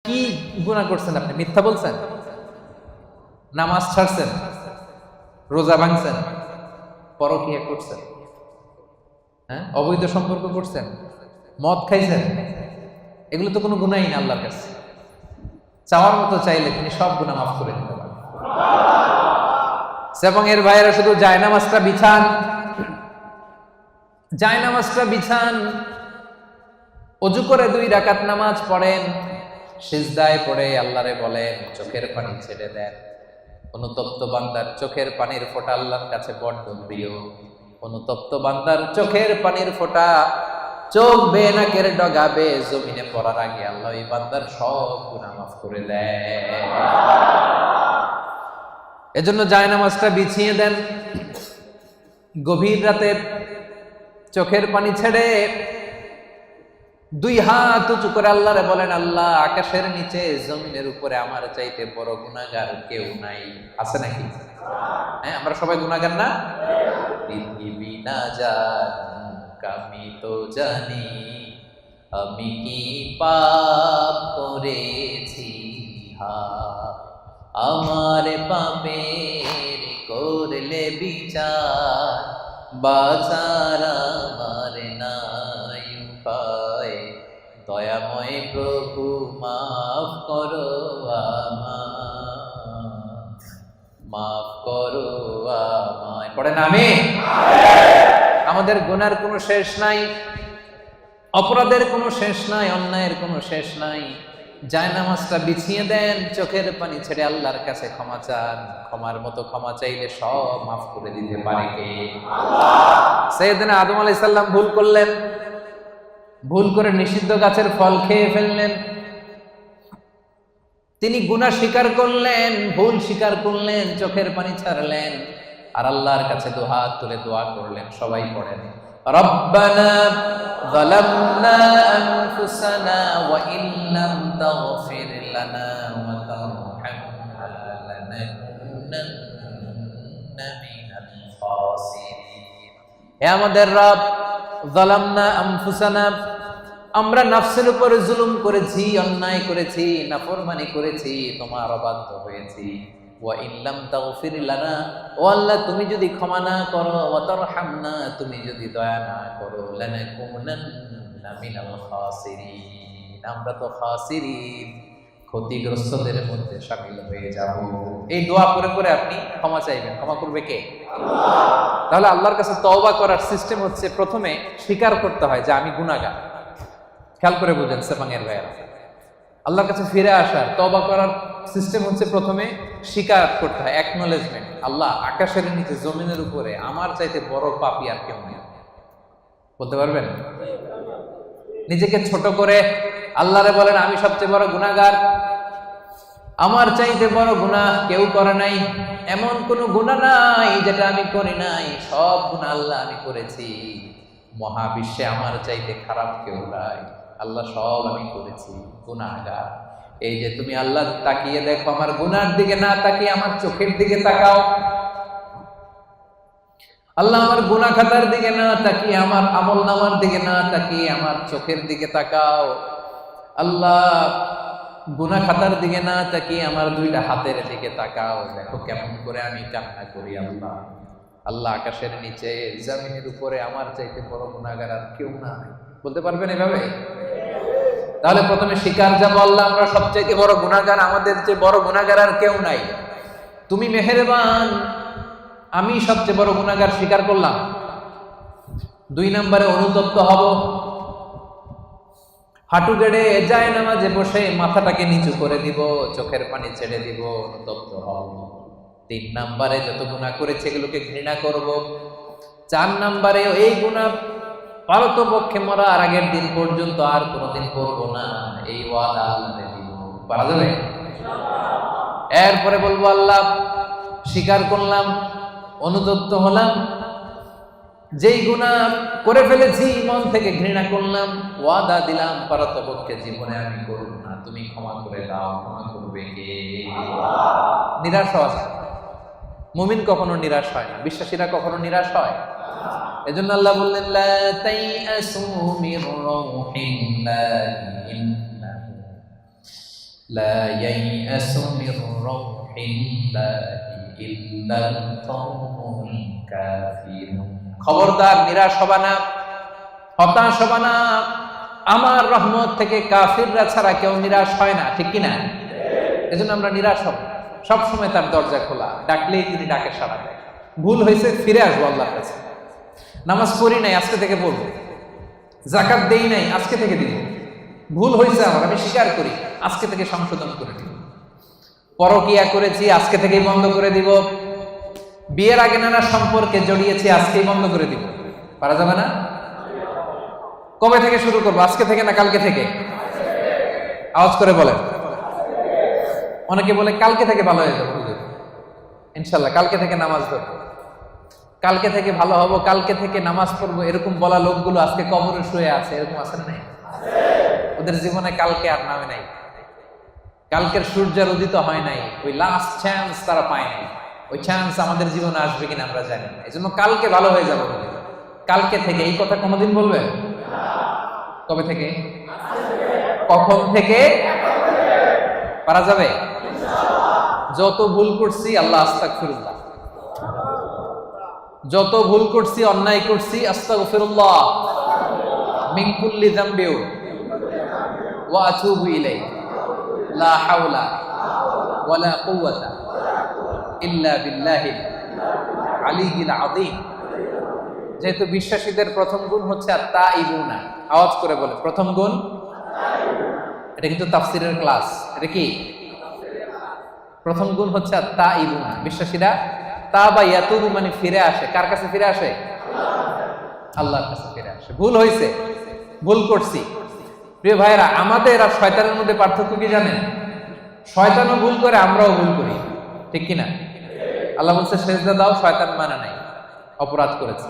কি গুনাহ করছেন? আপনি মিথ্যা বলছেন, নামাজ ছাড়ছেন, রোজা ভাঙছেন, পরকীয়া করছেন, হ্যাঁ, অবৈধ সম্পর্ক করছেন, মদ খাইছেন, এগুলো তো কোনো গুনাহই না আল্লাহর কাছে। চাওয়ার মতো চাইলে তিনি সব গুনাহ মাফ করে দিতে পারেন। এবং এর ভাইয়েরা শুধু জায়নামাজটা বিছান, জায়নামাজটা বিছান, ওযু করে 2 রাকাত নামাজ পড়েন, সিজদায় পড়ে আল্লাহরে বলেন, চোখের পানি ছেড়ে দেন। অনুতপ্ত বান্দার চোখের পানির ফোঁটা আল্লাহর কাছে বড্ড প্রিয়। অনুতপ্ত বান্দার চোখের পানির ফোঁটা চোখ বেয়ে নাকের ডগাবে জমিনে পড়ার আগে আল্লাহ এই বান্দার সব গুনাহ মাফ করে দেয়। এজন্য জায়নামাজটা বিছিয়ে দেন, গভীর রাতে চোখের পানি ছেড়ে 2 হাত উঁচু করে আল্লাহরে বলেন, আল্লাহ আকাশের নিচে জমিনের উপরে আমার চাইতে বড় গুনাহগার কেউ নাই। আছে নাকি? হ্যাঁ, আমরা সবাই গুনাহগার না? পৃথিবী না জানুক আমি তো জানি, আমি কি পাপ করেছি, আমার পাপের করলে বিচার, বাঁচার আমার নাই উপায়, দয়াময় প্রভু মাফ করো আমায়, মাফ করো আমায়। পড়েন আমিন। আমাদের গুনার কোনো শেষ নাই, অপরাধের কোনো শেষ নাই, অন্যায়ের কোনো শেষ নাই। জায়নামাজটা বিছিয়ে দেন, চোখের পানি ছেড়ে আল্লাহর কাছে ক্ষমা চান। ক্ষমার মতো ক্ষমা চাইলে সব মাফ করে দিতে পারে কে? আল্লাহ। সাইয়েদনা আদম আলাইহিস সালাম ভুল করলেন, ভুল করে নিষিদ্ধ গাছের ফল খেয়ে ফেললেন। তিনি গুনাহ স্বীকার করলেন, ভুল স্বীকার করলেন, চোখের পানি ছাড়লেন, আর আল্লাহর কাছে 2 হাত তুলে দোয়া করলেন। সবাই পড়েন, রব্বানা যালামনা আনফুসানা ওয়া ইল্লাম তাগফির লানা ওয়া তারহামনা লানাকুনান্না মিনাল খাসিরিন। হে আমাদের রব, যালামনা আনফুসানা, আমরা নফসের উপর জুলুম করেছি, অন্যায় করেছি, নাফরমানি করেছি, তোমার অবাধ্য হয়েছি। ওয়া ইল্লাম তাগফির লানা, ও আল্লাহ তুমি যদি ক্ষমা না করো, ওয়া তারহামনা তুমি যদি দয়া না করো, লানাকুনান্না মিনাল খাসিরিন, আমরা তো খাসিরিন, ক্ষতিগ্রস্তদের মধ্যে শামিল হয়ে যাব। এই দোয়া করে করে আপনি ক্ষমা চাইবেন। ক্ষমা করবে কে? আল্লাহ। তাহলে আল্লাহর কাছে তওবা করার সিস্টেম হচ্ছে প্রথমে স্বীকার করতে হয় যে আমি গুনাহগার। খেয়াল করে বুঝেন সেপাঙের ভাইয়েরা, আল্লাহর কাছে ফিরে আসার তওবা করার সিস্টেম হচ্ছে প্রথমে স্বীকার করতে হয়, অ্যাকনলেজমেন্ট। আল্লাহ আকাশের নিচে জমিনের উপরে আমার চাইতে বড় পাপী আর কেউ নেই। বলতে পারবেন? নিজেকে ছোট করে আল্লাহরে বলেন, আমি সবচেয়ে বড় গুনাহগার, আমার চাইতে বড় গুনাহ কেউ করে নাই, এমন কোন গুনাহ নাই যেটা আমি করি নাই, সব গুনাহ আল্লাহ আমি করেছি, মহাবিশ্বে আমার চাইতে খারাপ কেউ নাই, আল্লাহ সব আমি করেছি, গুনাহগার। এই যে তুমি আল্লাহ তাকিয়ে দেখো, আমার গুনার দিকে না তাকিয়ে আমার চোখের দিকে তাকাও। আল্লাহ আমার গুনাহ খাতার দিকে না তাকিয়ে, আমার আমল নামার দিকে না তাকিয়ে আমার চোখের দিকে তাকাও। আল্লাহ গুনাহ খাতার দিকে না তাকিয়ে আমার 2টা হাতের দিকে তাকাও, দেখো কেমন করে আমি কান্না করি। আল্লাহ, আল্লাহ আকাশের নিচে জমিনের উপরে আমার চাইতে বড় গুনাহগার আর কেউ নাই। বলতে পারবেন এভাবে? তাহলে প্রথমে স্বীকার যাব, আল্লাহ আমরা সবচেয়ে বড় গুনাহগার, আমাদের চেয়ে বড় গুনাহগার আর কেউ নাই, তুমি মেহেরবান, আমি সবচেয়ে বড় গুনাহগার, স্বীকার করলাম। 2 নম্বরে অনুতপ্ত হব, হাঁটু গেড়ে জায়নামাজে বসে মাথাটাকে নিচু করে দিব, চোখের পানি ছেড়ে দিব, অনুতপ্ত হব। 3 নম্বরে যত গুনাহ করেছে এগুলোকে ঘৃণা করব। 4 নম্বরে এই গুনাহ পারতপক্ষে মরার আগের দিন পর্যন্ত আর কোনোদিন করব না, এই ওয়াদা আল্লাহকে দিব। পারা যাবে? এরপরে বলবো, আল্লাহ স্বীকার করলাম, অনুতপ্ত হলাম, যেই গুনাহ করে ফেলেছি মন থেকে ঘৃণা করলাম, ওয়াদা দিলাম পারতপক্ষে জীবনে আমি করব না, তুমি ক্ষমা করে দাও। ক্ষমা করবে কে? নিরাশ হওয়া যায়, মুমিন কখনো নিরাশ হয় না, বিশ্বাসীরা কখনো নিরাশ হয়। এজন্য আল্লাহ বললেন, লা তাইআসু মির রাউহিল্লাহি ইন্নাহু লা ইয়াইআসু মির রাউহিল্লাহি ইল্লাল কওমুল কাফিরুন। খবরদার নিরাশ হবা না, হতাশ হবা না। আমার রহমত থেকে কাফিররা ছাড়া কেউ নিরাশ হয় না, ঠিক কি না? এজন্য আমরা নিরাশ হব, সবসময় তার দরজা খোলা, ডাকলেই তিনি ডাকে সাড়া দেয়। ভুল হয়েছে, ফিরে আসবো আল্লাহর কাছে। নামাজ পড়ি নাই, আজকে থেকে পড়বো। যাকাত দেই নাই, আজকে থেকে দিব। ভুল হয়েছে আমার, আমি স্বীকার করি, আজকে থেকে সংশোধন করে দিব। পরকিয়া করেছি, আজকে থেকেই বন্ধ করে দিব। বিয়ের আগে নানা সম্পর্কে জড়িয়েছি, আজকেই বন্ধ করে দিব। পারা যাবে না? কবে থেকে শুরু করবো? আজকে থেকে না কালকে থেকে? আওয়াজ করে বলেন। অনেকে বলে কালকে থেকে ভালো হয়ে যাবে হুজুর। ইনশাল্লাহ কালকে থেকে নামাজ পড়বো, কালকে থেকে ভালো হবো, কালকে থেকে নামাজ পড়বো, এরকম বলা লোকগুলো আজকে কবরে শুয়ে আছে। এরকম আছে না? নাই? ওদের জীবনে কালকে আর নামে নাই, কালকের সূর্যের উদিত হয় নাই, ওই লাস্ট চান্স তারা পায় নাই। ওই চান্স আমাদের জীবনে আসবে কিনা আমরা জানি না। এই জন্য কালকে ভালো হয়ে যাবো, কালকে থেকে। এই কথা কোনোদিন বলবেন? কবে থেকে? কখন থেকে? পারা যাবে? যত ভুল করছি আল্লাহ আস্তাগফিরুল্লাহ, যত ভুল করছি, অন্যায় করছি, আস্তাগফিরুল্লাহ মিন কুল্লি যামবি ওয়া আতুবু ইলাইহি লা হাওলা ওয়ালা কুওয়াতা ইল্লা বিল্লাহিল আলিয়্যিল আযীম। যেহেতু বিশ্বাসীদের প্রথম গুণ হচ্ছে আত-তাইবুনা, আওয়াজ করে বলে প্রথম গুণ। এটা কিন্তু তাফসীরের ক্লাস। এটা কি? প্রথম গুণ হচ্ছে আত-তাইবুনা। বিশ্বাসীরা তাবা ইয়াতুবু মানে ফিরে আসে। কার কাছে ফিরে আসে? আল্লাহর কাছে ফিরে আসে। ভুল হয়েছে, ভুল করছি। প্রিয় ভাইরা, আমাদের আর শয়তানের মধ্যে পার্থক্য কি জানেন? শয়তানও ভুল করে, আমরাও ভুল করি, ঠিক কিনা? আল্লাহ বলছে সেজদা দাও, শয়তান মানে নাই, অপরাধ করেছে।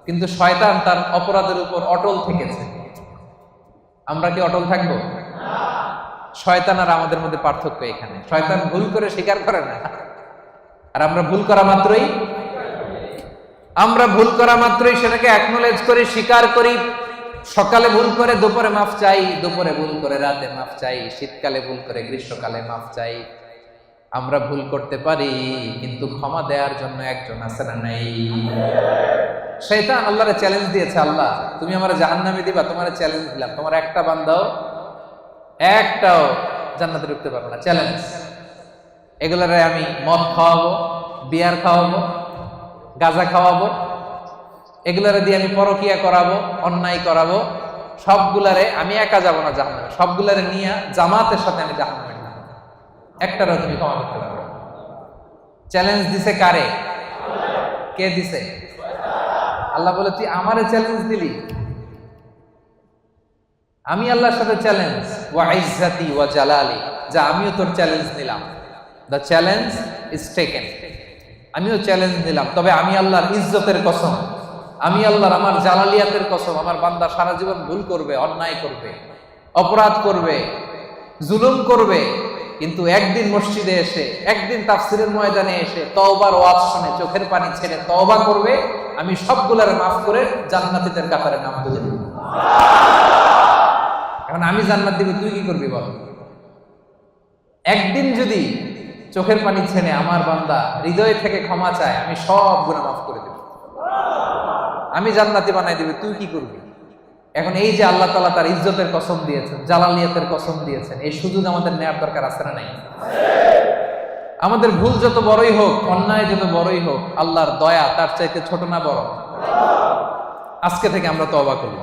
কিন্তু শয়তান তার অপরাধের উপর অটল থেকেছে। আমরা কি অটল থাকবো? শয়তান আর আমাদের মধ্যে পার্থক্য এখানে। শয়তান ভুল করে স্বীকার করে না, আর আমরা ভুল করা মাত্রই সেটাকে অ্যাকনোলেজ করি, স্বীকার করি। সকালে ভুল করে দুপুরে মাফ চাই, দুপুরে ভুল করে রাতে মাফ চাই, শীতকালে ভুল করে গ্রীষ্মকালে মাফ চাই। আমরা ভুল করতে পারি, কিন্তু ক্ষমা দেওয়ার জন্য একজন আছে না নাই? শয়তান আল্লাহরে চ্যালেঞ্জ দিয়েছে, আল্লাহ তুমি আমার জাহান্নামে দিবা, তোমার চ্যালেঞ্জ দিলাম, তোমার একটা বান্দাও একটাও জান্নাতে ঢুকতে পারবে না, চ্যালেঞ্জ। এগুলারে আমি মদ খাওয়াবো, বিয়ার খাওয়াবো, গাঁজা খাওয়াবো, এগুলারে দিয়ে আমি পরকিয়া করাবো, অন্যায় করাবো। সবগুলারে আমি একা যাবো না জাহান্নামে, সবগুলারে নিয়ে জামাতের সাথে আমি জাহান্নামে ঢুকবো, একটারও তুমি ক্ষমা করতে পারবে না। চ্যালেঞ্জ দিছে কারে? কে দিছে? আল্লাহ বলে তুই আমারে চ্যালেঞ্জ দিলি, আমি আল্লাহর সাথে চ্যালেঞ্জ। ওয়া ইজ্জাতি ওয়া জালালি, যা আমিও তোর চ্যালেঞ্জ নিলাম। The challenge is taken. আমিও চ্যালেঞ্জ নিলাম, তবে আমি আল্লাহর ইজ্জতের কসম, আমি আল্লাহর আমার জালালিয়াতের কসম, আমার বান্দা সারা জীবন ভুল করবে, অন্যায় করবে, অপরাধ করবে, জুলুম করবে, কিন্তু একদিন মসজিদে এসে, একদিন তাফসীরের ময়দানে এসে তওবার ওয়াজ শুনে চোখের পানি ছেড়ে তওবা করবে, আমি সবগুলার মাফ করে জান্নাতীদের কাতারে নাম তুলে দেব। এখন আমি জান্নাত দিব, তুই কি করবি বল? একদিন যদি চোখের পানি ছেড়ে আমার বান্দা হৃদয় থেকে ক্ষমা চায়, আমি সব গুনাহ মাফ করে দেব, আমি জান্নাতি বানাই দেব, তুই কি করবি? এখন এই যে আল্লাহ তাআলা তার ইজ্জতের কসম দিয়েছেন, জালালিয়াতের কসম দিয়েছেন, এই সুযোগ আমাদের নেওয়ার দরকার আছে না নাই? আমাদের ভুল যত বড়ই হোক, অন্যায় যত বড়ই হোক, আল্লাহর দয়া তার চাইতে ছোট না বড়? আজকে থেকে আমরা তওবা করব।